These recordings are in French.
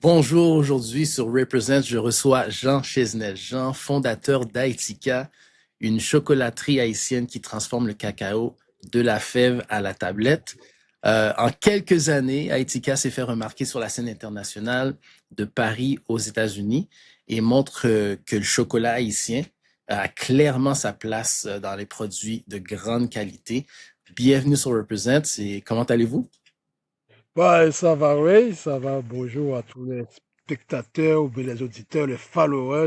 Bonjour, aujourd'hui sur Represent, je reçois Jean Chesnel, Jean, fondateur d'Haïtika, une chocolaterie haïtienne qui transforme le cacao de la fève à la tablette. En quelques années, Haïtika s'est fait remarquer sur la scène internationale de Paris aux États-Unis et montre que le chocolat haïtien a clairement sa place dans les produits de grande qualité. Bienvenue sur Represent, et comment allez-vous? Bah, ça va, oui, ça va. Bonjour à tous les spectateurs ou bien les auditeurs, les followers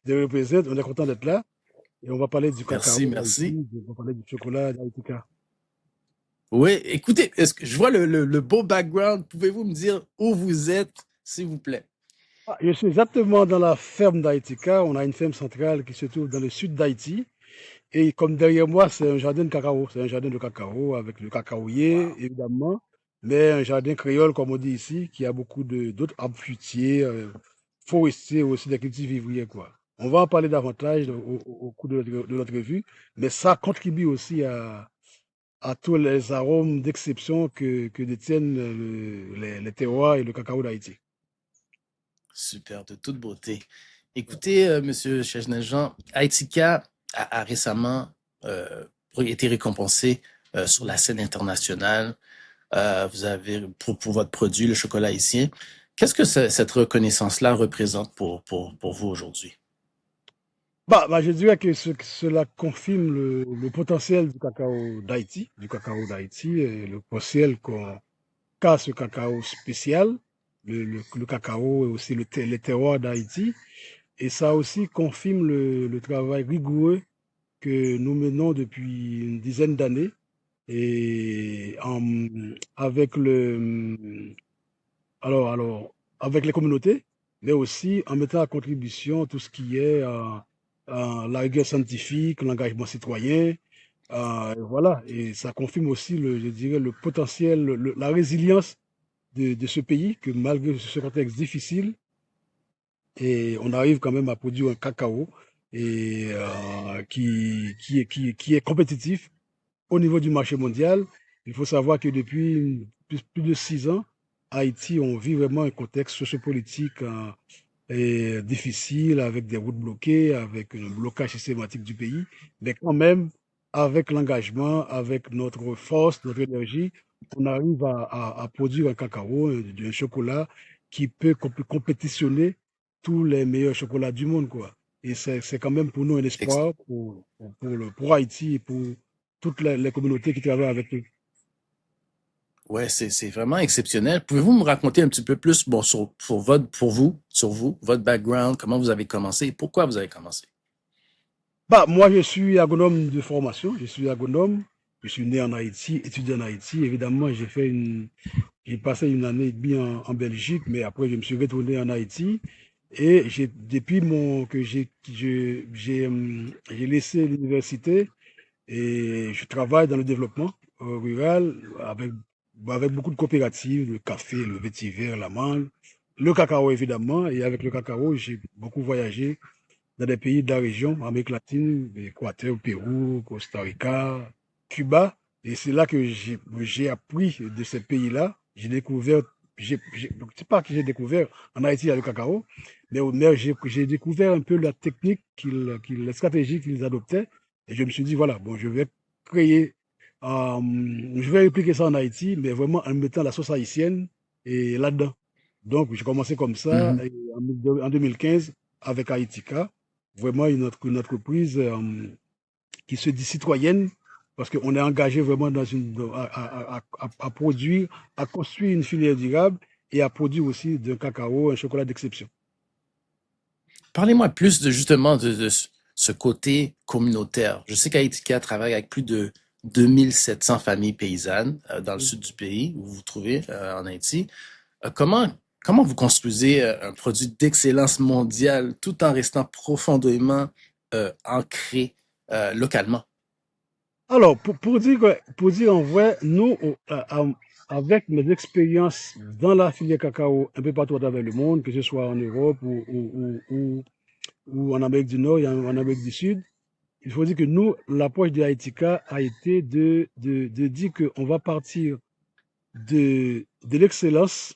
de Represent. On est content d'être là et on va parler du Merci, cacao merci. d'Haïti, on va parler du chocolat d'Haïtika. Oui, écoutez, est-ce que je vois le beau background? Pouvez-vous me dire où vous êtes, s'il vous plaît? Ah, je suis exactement dans la ferme d'Haïtika. On a une ferme centrale qui se trouve dans le sud d'Haïti. Et comme derrière moi, c'est un jardin de cacao. C'est un jardin de cacao avec le cacaoyer, Wow. évidemment, mais un jardin créole, comme on dit ici, qui a beaucoup d'autres arbres fruitiers, forestiers aussi, des cultures vivriers, quoi. On va en parler davantage au cours de notre revue, mais ça contribue aussi à tous les arômes d'exception que détiennent les terroirs et le cacao d'Haïti. Super, de toute beauté. Écoutez, Monsieur Chesnel-Jean, Haïtika a récemment euh, été récompensé sur la scène internationale. Vous avez pour votre produit, le chocolat haïtien. Qu'est-ce que cette reconnaissance-là représente pour vous aujourd'hui? Je dirais que cela confirme le potentiel du cacao d'Haïti, et le potentiel qu'a ce cacao spécial, le cacao et aussi les terroirs d'Haïti. Et ça aussi confirme le travail rigoureux que nous menons depuis une dizaine d'années et avec avec les communautés, mais aussi en mettant à contribution tout ce qui est la rigueur scientifique, l'engagement citoyen. Voilà, et ça confirme aussi, je dirais, le potentiel, la résilience de ce pays, que malgré ce contexte difficile, et on arrive quand même à produire un cacao qui est compétitif au niveau du marché mondial. Il faut savoir que depuis plus de 6 ans, Haïti, on vit vraiment un contexte sociopolitique difficile, avec des routes bloquées, avec un blocage systématique du pays, mais quand même, avec l'engagement, avec notre force, notre énergie, on arrive à produire un cacao, un chocolat qui peut compétitionner tous les meilleurs chocolats du monde, quoi. Et c'est quand même pour nous un espoir pour Haïti et pour toutes les communautés qui travaillent avec nous. Ouais, c'est vraiment exceptionnel. Pouvez-vous me raconter un petit peu plus, bon, sur vous, votre background, comment vous avez commencé et pourquoi vous avez commencé? Moi, je suis agronome de formation, je suis agronome, je suis né en Haïti, étudié en Haïti. Évidemment, j'ai passé une année et demie en Belgique, mais après, je me suis retourné en Haïti. Et depuis que j'ai laissé l'université et je travaille dans le développement rural avec beaucoup de coopératives, le café, le vétiver, la mangue, le cacao évidemment. Et avec le cacao, j'ai beaucoup voyagé dans des pays de la région, Amérique latine, Équateur, Pérou, Costa Rica, Cuba. Et c'est là que j'ai appris de ces pays-là. J'ai découvert, donc c'est pas que j'ai découvert en Haïti il y a le cacao, mais j'ai découvert un peu la technique, la stratégie qu'ils adoptaient. Et je me suis dit, voilà, bon, créer, je vais répliquer ça en Haïti, mais vraiment en mettant la sauce haïtienne et là-dedans. Donc, j'ai commencé comme ça Mhm. et en 2015 avec Haïtika, vraiment une entreprise qui se dit citoyenne parce qu'on est engagé vraiment à produire, à construire une filière durable et à produire aussi d'un cacao, un chocolat d'exception. Parlez-moi plus de justement de ce côté communautaire. Je sais qu'Haïtika travaille avec plus de 2700 familles paysannes dans le sud du pays où vous vous trouvez en Haïti. Comment, comment vous construisez un produit d'excellence mondiale tout en restant profondément ancré localement? Alors, pour dire en vrai, nous, avec mes expériences dans la filière cacao un peu partout à travers le monde, que ce soit en Europe ou en Amérique du Nord et en Amérique du Sud, il faut dire que nous, l'approche de Haïtika a été de dire qu'on va partir de l'excellence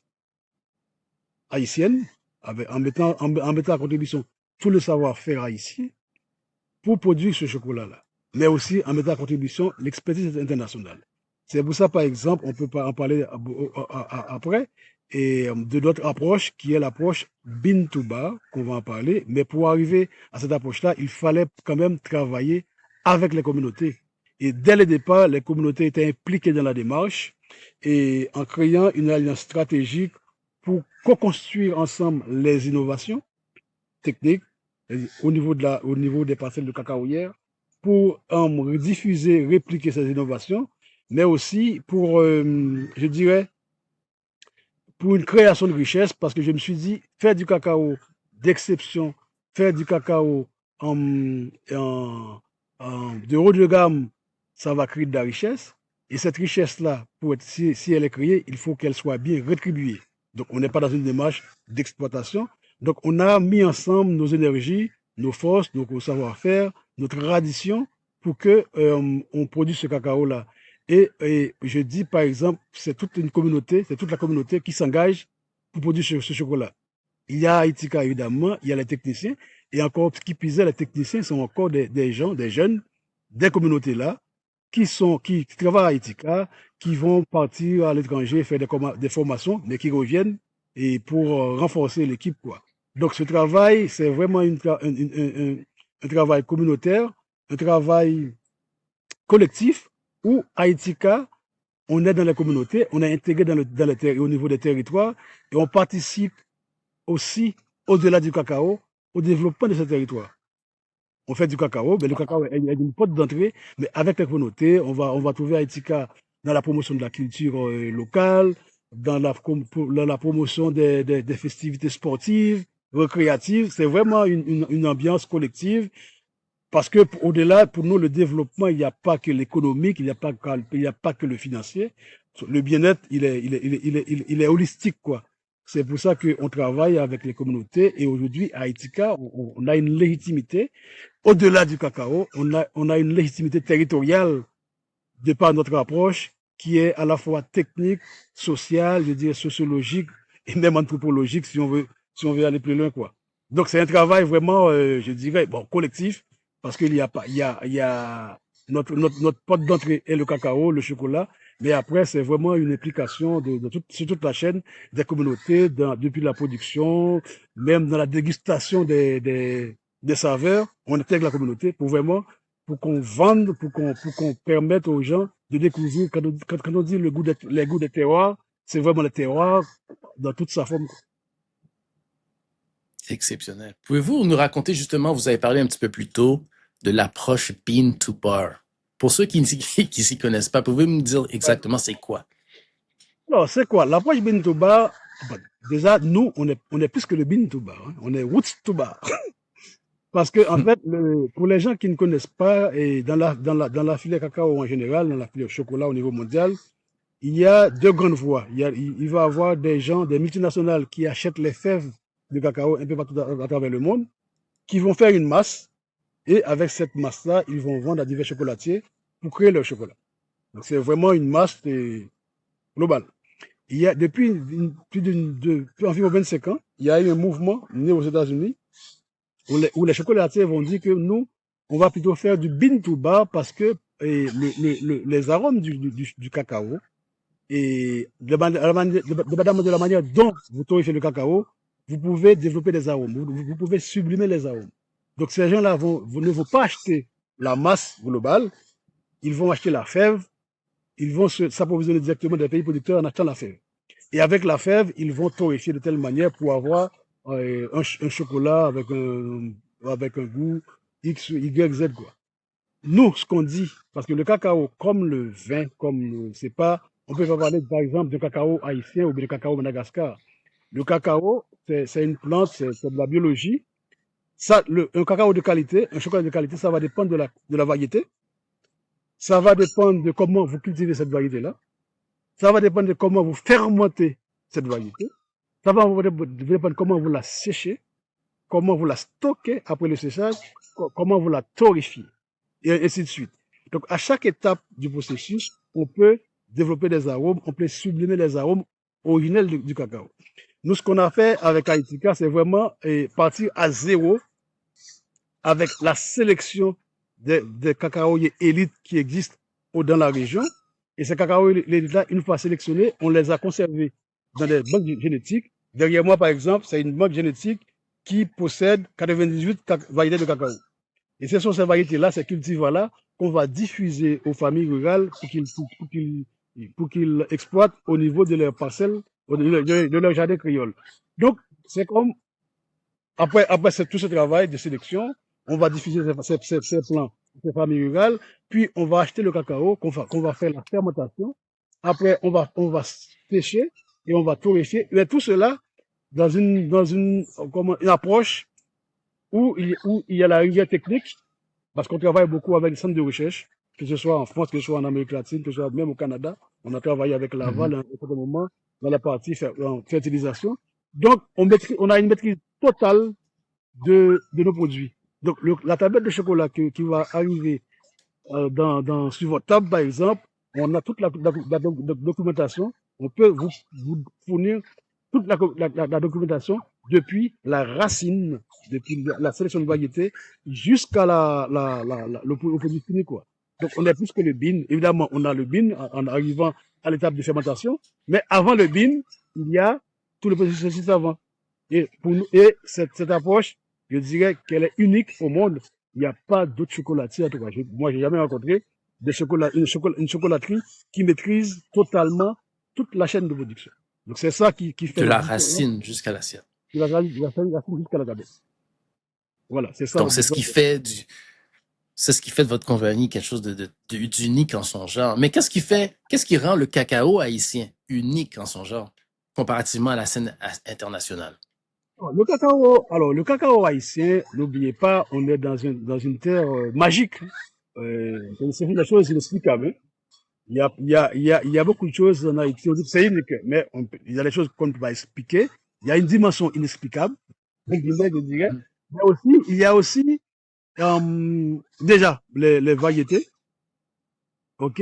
haïtienne, en mettant à contribution tout le savoir-faire haïtien pour produire ce chocolat-là, mais aussi en mettant à contribution l'expertise internationale. C'est pour ça, par exemple, on peut pas en parler après, et de notre approche qui est l'approche Bean to Bar, qu'on va en parler, mais pour arriver à cette approche-là, il fallait quand même travailler avec les communautés. Et dès le départ, les communautés étaient impliquées dans la démarche et en créant une alliance stratégique pour co-construire ensemble les innovations techniques au niveau des parcelles de cacaoyères pour diffuser, répliquer ces innovations, mais aussi pour, je dirais, pour une création de richesse, parce que je me suis dit, faire du cacao d'exception, faire du cacao de haut de gamme, ça va créer de la richesse. Et cette richesse-là, si elle est créée, il faut qu'elle soit bien rétribuée. Donc, on n'est pas dans une démarche d'exploitation. Donc, on a mis ensemble nos énergies, nos forces, nos savoir-faire, notre tradition pour que on produise ce cacao-là. Et je dis, par exemple, c'est toute une communauté, c'est toute la communauté qui s'engage pour produire ce chocolat. Il y a Haïtika, évidemment, il y a les techniciens, et encore, ce qui pisait, les techniciens sont encore des gens, des jeunes, des communautés là, qui travaillent à Haïtika, qui vont partir à l'étranger faire des formations, mais qui reviennent et pour renforcer l'équipe, quoi. Donc, ce travail, c'est vraiment un travail communautaire, un travail collectif où Haïtika, on est dans la communauté, on est intégré au niveau des territoires et on participe aussi, au-delà du cacao, au développement de ce territoire. On fait du cacao, mais le cacao est une porte d'entrée, mais avec la communauté, on va trouver Haïtika dans la promotion de la culture locale, dans la promotion des festivités sportives, récréatives. C'est vraiment une ambiance collective. Parce que au-delà, pour nous, le développement, il n'y a pas que l'économique, il n'y a pas que le financier. Le bien-être, il est holistique, quoi. C'est pour ça qu'on travaille avec les communautés. Et aujourd'hui, à Haïtika, on a une légitimité. Au-delà du cacao, on a une légitimité territoriale de par notre approche qui est à la fois technique, sociale, je dirais sociologique et même anthropologique si on veut aller plus loin, quoi. Donc c'est un travail vraiment, je dirais, bon, collectif, parce qu'il y a pas, il y a notre porte d'entrée est le cacao, le chocolat, mais après c'est vraiment une implication sur toute la chaîne des communautés, depuis la production, même dans la dégustation des saveurs, on intègre la communauté pour qu'on vende, pour qu'on permette aux gens de découvrir, quand on dit les goûts des terroirs, c'est vraiment le terroir dans toute sa forme. C'est exceptionnel. Pouvez-vous nous raconter justement, vous avez parlé un petit peu plus tôt de l'approche Bean to Bar. Pour ceux qui ne s'y connaissent pas, pouvez-vous me dire exactement c'est quoi? Alors, c'est quoi? L'approche Bean to Bar, déjà, nous, on est plus que le Bean to Bar, hein. On est Roots to Bar. Parce que, en fait, pour les gens qui ne connaissent pas, et dans la filière cacao en général, dans la filière chocolat au niveau mondial, il y a deux grandes voies. Il va y avoir des gens, des multinationales qui achètent les fèves de cacao un peu partout à travers le monde, qui vont faire une masse, et avec cette masse-là, ils vont vendre à divers chocolatiers pour créer leur chocolat. Donc, c'est vraiment une masse globale. Il y a, depuis environ 25 ans, il y a eu un mouvement né aux États-Unis où les chocolatiers vont dire que nous, on va plutôt faire du bean to bar parce que les arômes du cacao et de la manière dont vous torréfiez le cacao, vous pouvez développer des arômes, vous pouvez sublimer les arômes. Donc ces gens-là ne vont pas acheter la masse globale, ils vont acheter la fève, ils vont s'approvisionner directement des pays producteurs en achetant la fève. Et avec la fève, ils vont torréfier de telle manière pour avoir un chocolat avec un goût X, Y, Z, quoi. Nous, ce qu'on dit, parce que le cacao, comme le vin, c'est pas, on peut pas parler, par exemple, du cacao haïtien ou du cacao Madagascar. Le cacao, c'est une plante, c'est de la biologie. Ça, un cacao de qualité, un chocolat de qualité, ça va dépendre de la variété. Ça va dépendre de comment vous cultivez cette variété-là. Ça va dépendre de comment vous fermentez cette variété. Ça va dépendre de comment vous la séchez, comment vous la stockez après le séchage, comment vous la torréfiez, et ainsi de suite. Donc, à chaque étape du processus, on peut développer des arômes, on peut sublimer les arômes originels du cacao. Nous, ce qu'on a fait avec Haïtika, c'est vraiment partir à zéro avec la sélection des cacaoyers élites qui existent dans la région. Et ces cacaoyers élites-là, une fois sélectionnés, on les a conservés dans des banques génétiques. Derrière moi, par exemple, c'est une banque génétique qui possède 98 variétés de cacao. Et ce sont ces variétés-là, ces cultivars-là, qu'on va diffuser aux familles rurales pour qu'ils exploitent au niveau de leurs parcelles, de leur jardin créole. Donc, c'est comme, après tout ce travail de sélection, on va diffuser ces plants, ces familles rurales, puis on va acheter le cacao, qu'on va faire la fermentation. Après, on va sécher et on va torréfier. Mais tout cela dans une approche où il y a la rigueur technique, parce qu'on travaille beaucoup avec les centres de recherche, que ce soit en France, que ce soit en Amérique latine, que ce soit même au Canada. On a travaillé avec Laval à un certain moment dans la partie fertilisation. Donc, on a une maîtrise totale de nos produits. Donc, la tablette de chocolat qui va arriver sur votre table, par exemple, on a toute la documentation. On peut vous fournir toute la documentation depuis la racine, depuis la sélection de variétés, jusqu'à le produit fini, quoi. Donc, on est plus que le bean. Évidemment, on a le bean en arrivant à l'étape de fermentation, mais avant le bean, il y a tout le processus avant. Et cette approche, je dirais qu'elle est unique au monde. Il n'y a pas d'autre chocolatier, en tout cas. Moi, j'ai jamais rencontré une chocolaterie qui maîtrise totalement toute la chaîne de production. Donc, c'est ça qui fait De la la différence. racine jusqu'à l'assiette. La racine jusqu'à la tablette. Voilà, c'est ça. Donc, c'est ce qui fait de votre compagnie quelque chose d'unique en son genre. Mais qu'est-ce qui rend le cacao haïtien unique en son genre, comparativement à la scène internationale? Le cacao haïtien, n'oubliez pas, on est dans une terre magique. C'est une des choses inexplicables. Hein. Il y a beaucoup de choses en Haïti. On dit que c'est unique, mais il y a des choses qu'on ne peut pas expliquer. Il y a une dimension inexplicable, je dirais. Mais aussi, il y a aussi déjà les variétés, ok,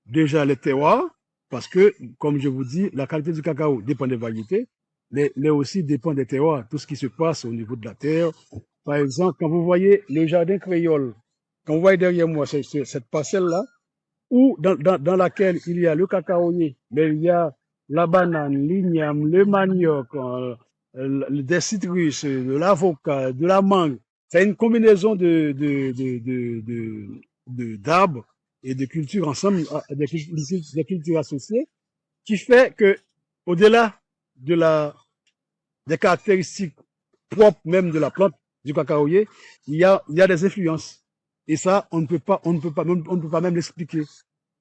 déjà les terroirs, parce que, comme je vous dis, la qualité du cacao dépend des variétés, mais aussi dépend des terroirs, tout ce qui se passe au niveau de la terre. Par exemple, quand vous voyez le jardin créole, quand vous voyez derrière moi cette parcelle-là, où dans laquelle il y a le cacaoyer, mais il y a la banane, l'igname, le manioc, des citrus, de l'avocat, de la mangue. C'est une combinaison d'arbres et de cultures ensemble, des cultures associées, qui fait que, au-delà des caractéristiques propres même de la plante du cacaoyer, il y a des influences. Et ça, on ne peut pas même l'expliquer.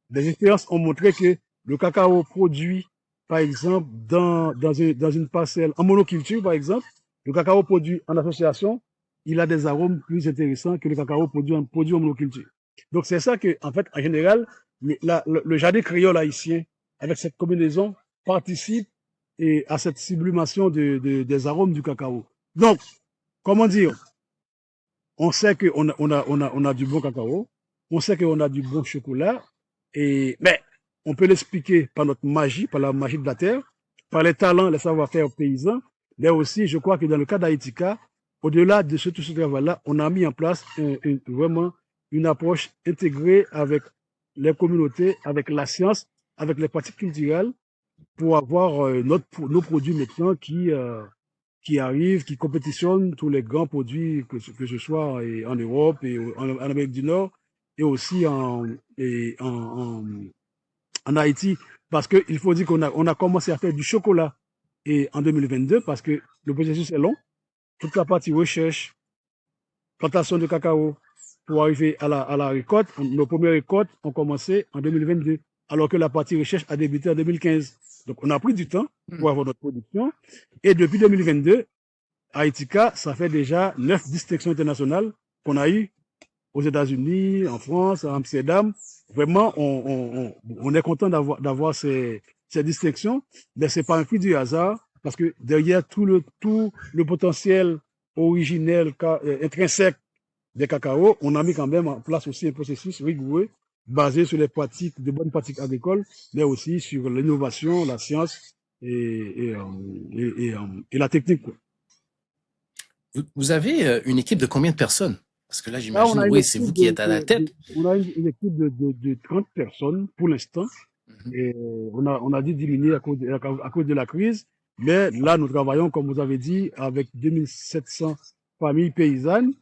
Les expériences ont montré que le cacao produit, par exemple, dans une parcelle, en monoculture, par exemple, le cacao produit en association, il a des arômes plus intéressants que le cacao produit en monoculture. Donc, c'est ça que, en fait, en général, le jardin créole haïtien, avec cette combinaison, participe à cette sublimation des arômes du cacao. Donc, comment dire, on sait qu'on a du bon cacao, on sait qu'on a du bon chocolat, mais on peut l'expliquer par notre magie, par la magie de la terre, par les talents, les savoir-faire paysans, mais aussi, je crois que dans le cas d'Haïtika, au-delà de tout ce travail-là, on a mis en place vraiment une approche intégrée avec les communautés, avec la science, avec les pratiques culturelles, pour avoir nos produits maintenant qui arrivent, qui compétitionnent tous les grands produits, que ce soit en Europe et en Amérique du Nord, et aussi en Haïti, parce qu'il faut dire qu'on a commencé à faire du chocolat en 2022, parce que le processus est long. Toute la partie recherche, plantation de cacao, pour arriver à la récolte, nos premières récoltes ont commencé en 2022, alors que la partie recherche a débuté en 2015. Donc, on a pris du temps pour avoir notre production. Et depuis 2022, Haïtika, ça fait déjà 9 distinctions internationales qu'on a eues aux États-Unis, en France, à Amsterdam. Vraiment, on est content d'avoir ces distinctions, mais c'est pas un fruit du hasard, parce que derrière tout le potentiel originel, intrinsèque des cacao, on a mis quand même en place aussi un processus rigoureux, basé sur les bonnes pratiques agricoles, mais aussi sur l'innovation, la science et la technique, quoi. Vous avez une équipe de combien de personnes? Parce que là, Là, on j'imagine, a une oui, c'est équipe vous qui êtes à la tête. on a une équipe de 30 personnes pour l'instant. Mhm. Et on a dû diminuer à cause de la crise. Mais là, nous travaillons, comme vous avez dit, avec 2700 familles paysannes,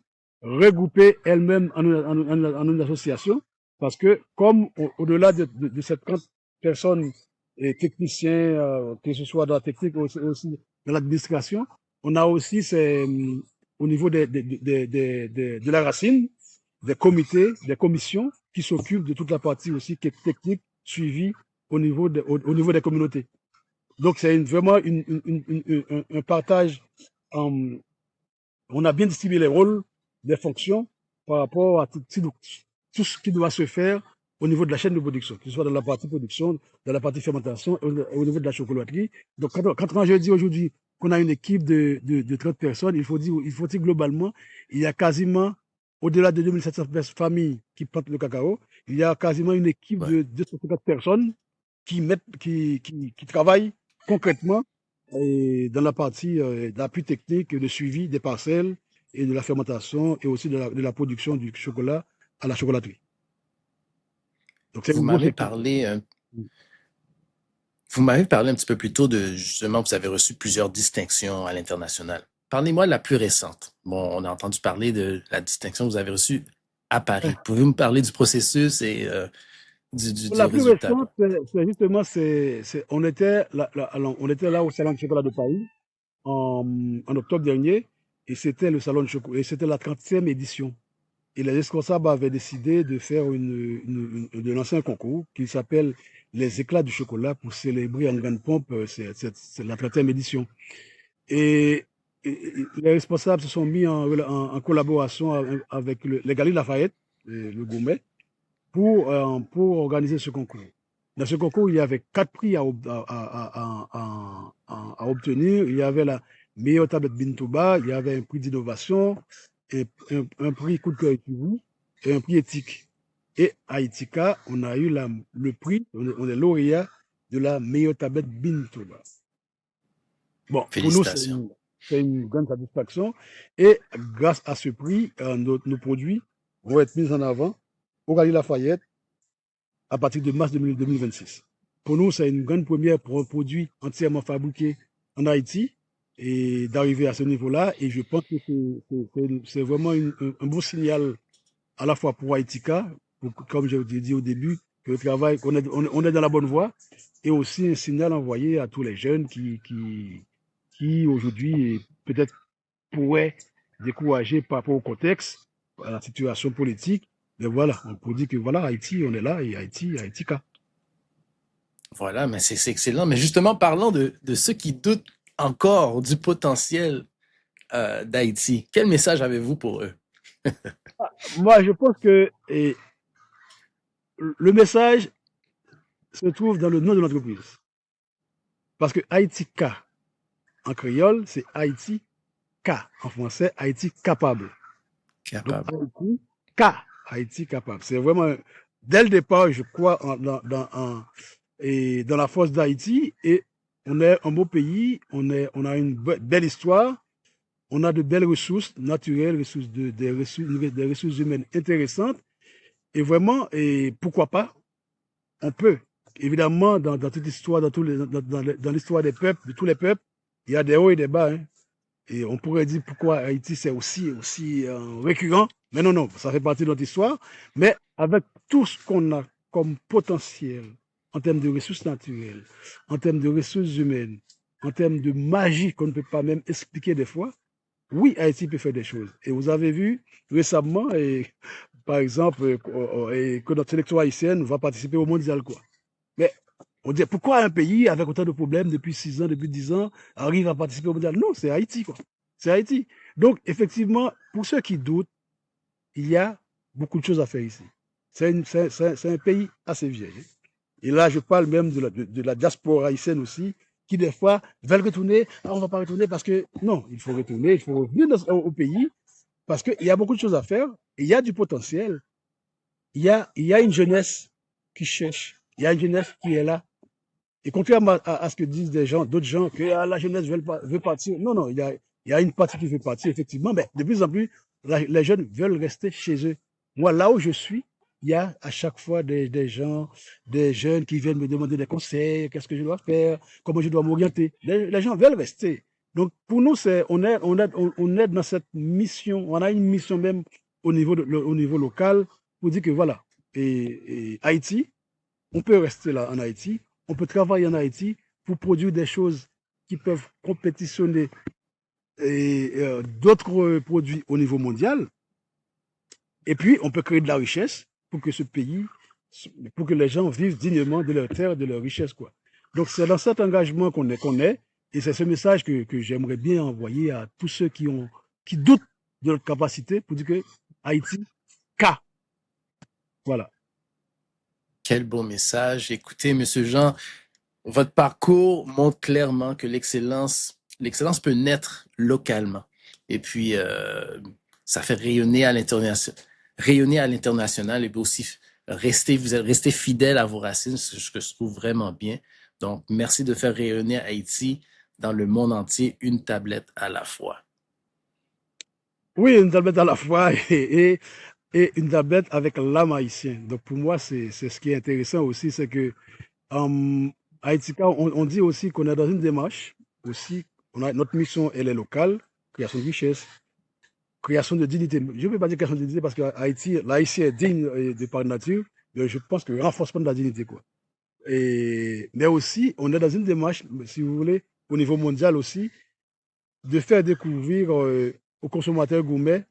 regroupées elles-mêmes en une association. Parce que, comme au-delà de ces 30 personnes et techniciens, que ce soit dans la technique ou aussi dans l'administration, on a aussi au niveau de la racine, des comités, des commissions qui s'occupent de toute la partie aussi technique suivie au niveau des communautés. Donc, c'est vraiment un partage. euh, on a bien distribué les rôles des fonctions par rapport à tout ce qui doit se faire au niveau de la chaîne de production, que ce soit dans la partie production, dans la partie fermentation, au niveau de la chocolaterie. Donc, quand je dis aujourd'hui qu'on a une équipe de 30 personnes, il faut dire globalement, il y a quasiment, au-delà de 2700 familles qui plantent le cacao, il y a quasiment une équipe Ouais. de 250 personnes qui travaillent concrètement dans la partie d'appui technique, de suivi des parcelles et de la fermentation et aussi de la production du chocolat à la chocolaterie. Donc c'est Vous une grosse m'avez équipe. parlé, vous m'avez parlé un petit peu plus tôt de justement, vous avez reçu plusieurs distinctions à l'international. Parlez-moi de la plus récente. Bon, on a entendu parler de la distinction que vous avez reçue à Paris. Pouvez-vous me parler du processus et du La plus résultat, récente, quoi? c'est justement, on était on était là au Salon de chocolat de Paris en octobre dernier et c'était le Salon de chocolat et c'était la 30e édition. Et les responsables avaient décidé de faire de lancer un concours qui s'appelle les éclats du chocolat pour célébrer en grande pompe c'est la 30e édition. Et, les responsables se sont mis en collaboration avec les Galeries Lafayette, le Gourmet, pour organiser ce concours. Dans ce concours, il y avait 4 prix à obtenir. Il y avait la meilleure tablette Bintouba, il y avait un prix d'innovation, un prix coup de cœur et un prix éthique. Et à Itika, on a eu le prix, on est lauréat de la meilleure tablette Bintouba. Bon, pour nous, Félicitations. c'est une grande satisfaction. Et grâce à ce prix, nos produits vont être mis en avant au Galeries Lafayette à partir de mars 2026. Pour nous, c'est une grande première pour un produit entièrement fabriqué en Haïti et d'arriver à ce niveau-là. Et je pense que c'est vraiment un beau signal à la fois pour Haïtika, comme je l'ai dit au début, que le travail, on est dans la bonne voie, et aussi un signal envoyé à tous les jeunes qui aujourd'hui peut-être pourraient décourager par rapport au contexte, à la situation politique. Mais voilà, on peut dire que voilà, Haïti, on est là, et Haïtika. Voilà, mais c'est excellent. Mais justement, parlons de ceux qui doutent encore du potentiel d'Haïti. Quel message avez-vous pour eux? Moi, je pense que le message se trouve dans le nom de l'entreprise. Parce que Haïtika, en créole, c'est Haïti K. En français, Haïti capable. Donc, Capable. Haïti K. Haïti capable. C'est vraiment, dès le départ, je crois dans la force d'Haïti. Et on est un beau pays, on a une belle histoire, on a de belles ressources naturelles, des ressources humaines intéressantes. Et vraiment, et pourquoi pas, on peut. Évidemment, dans toute histoire, dans l'histoire des peuples, de tous les peuples, il y a des hauts et des bas, hein. Et on pourrait dire pourquoi Haïti c'est aussi récurrent. Mais non, non, ça fait partie de notre histoire. Mais avec tout ce qu'on a comme potentiel en termes de ressources naturelles, en termes de ressources humaines, en termes de magie qu'on ne peut pas même expliquer des fois, oui, Haïti peut faire des choses. Et vous avez vu récemment, par exemple, que notre sélection haïtienne va participer au mondial, quoi. Mais on dit pourquoi un pays avec autant de problèmes depuis 6 ans, depuis 10 ans, arrive à participer au mondial? Non, c'est Haïti, quoi. C'est Haïti. Donc, effectivement, pour ceux qui doutent, il y a beaucoup de choses à faire ici. C'est un pays assez vieil, hein. Et là, je parle même de la diaspora haïtienne aussi, qui des fois veulent retourner. Ah, on ne va pas retourner parce que non, il faut retourner, il faut revenir au pays parce qu'il y a beaucoup de choses à faire, et il y a du potentiel, il y a une jeunesse qui cherche, il y a une jeunesse qui est là. Et contrairement à ce que disent des gens, d'autres gens, que la jeunesse veut partir. Non, non, il y a une partie qui veut partir, effectivement, mais de plus en plus, les jeunes veulent rester chez eux. Moi, là où je suis, il y a à chaque fois des gens, des jeunes qui viennent me demander des conseils, qu'est-ce que je dois faire, comment je dois m'orienter. Les gens veulent rester. Donc, pour nous, on est dans cette mission, on a une mission même au niveau local pour dire que voilà, et Haïti, on peut rester là en Haïti, on peut travailler en Haïti pour produire des choses qui peuvent compétitionner d'autres produits au niveau mondial. Et puis, on peut créer de la richesse pour que ce pays, pour que les gens vivent dignement de leur terre, de leur richesse, quoi. Donc, c'est dans cet engagement qu'on est, et c'est ce message que j'aimerais bien envoyer à tous ceux qui doutent de notre capacité pour dire que Haïti, K. Voilà. Quel beau message. Écoutez, Monsieur Jean, votre parcours montre clairement que l'excellence peut naître localement. Et puis, ça fait rayonner à l'international et puis aussi vous êtes resté fidèle à vos racines, ce que je trouve vraiment bien. Donc, merci de faire rayonner Haïti dans le monde entier, une tablette à la fois. Oui, une tablette à la fois et une tablette avec l'âme haïtienne. Donc, pour moi, c'est ce qui est intéressant aussi, c'est que Haïtika, on dit aussi qu'on est dans une démarche aussi. Notre mission, elle est locale, création de richesse, création de dignité. Je ne peux pas dire création de dignité parce que l'Haïtien est digne de par nature, mais je pense que renforcement de la dignité, quoi. Mais aussi, on est dans une démarche, si vous voulez, au niveau mondial aussi, de faire découvrir aux consommateurs gourmets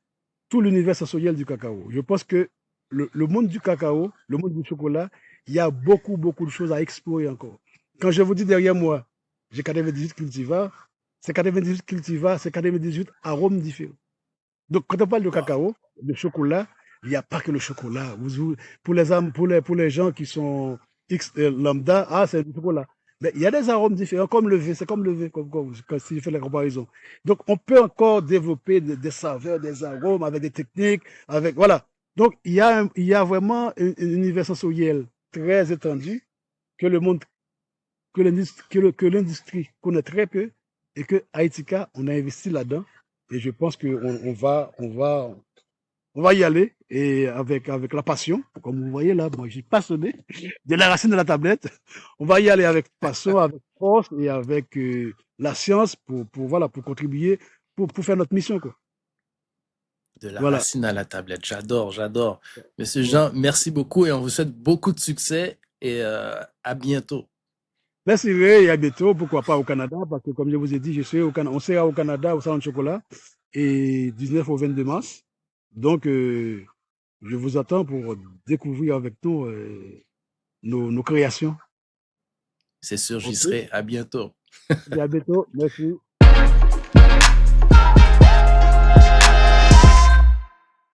tout l'univers sensoriel du cacao. Je pense que le monde du cacao, le monde du chocolat, il y a beaucoup, beaucoup de choses à explorer encore. Quand je vous dis derrière moi, j'ai 98 cultivars, c'est 98 cultivars, c'est 98 arômes différents. Donc, quand on parle de Wow. cacao, de chocolat, il n'y a pas que le chocolat. Pour les gens qui sont lambda, ah, c'est du chocolat. Mais il y a des arômes différents, comme le vin, c'est comme le vin, si je fais la comparaison. Donc, on peut encore développer des saveurs, des arômes avec des techniques, avec, voilà. Donc, il y a vraiment un univers sensoriel très étendu que le monde, que l'industrie connaît très peu et que Haïtika, on a investi là-dedans. Et je pense on va y aller et avec la passion. Comme vous voyez là, moi, je suis passionné de la racine de la tablette. On va y aller avec passion, avec force et avec la science voilà, pour contribuer, pour faire notre mission, quoi. De la Voilà. racine à la tablette. J'adore, j'adore. Monsieur Ouais. Jean, merci beaucoup et on vous souhaite beaucoup de succès et à bientôt. Merci Ray, et à bientôt. Pourquoi pas au Canada, parce que comme je vous ai dit, on sera au Canada au Salon de Chocolat et 19 au 22 mars. Donc, je vous attends pour découvrir avec nous nos créations. C'est sûr, j'y OK? serai. À bientôt. Et à bientôt. Merci.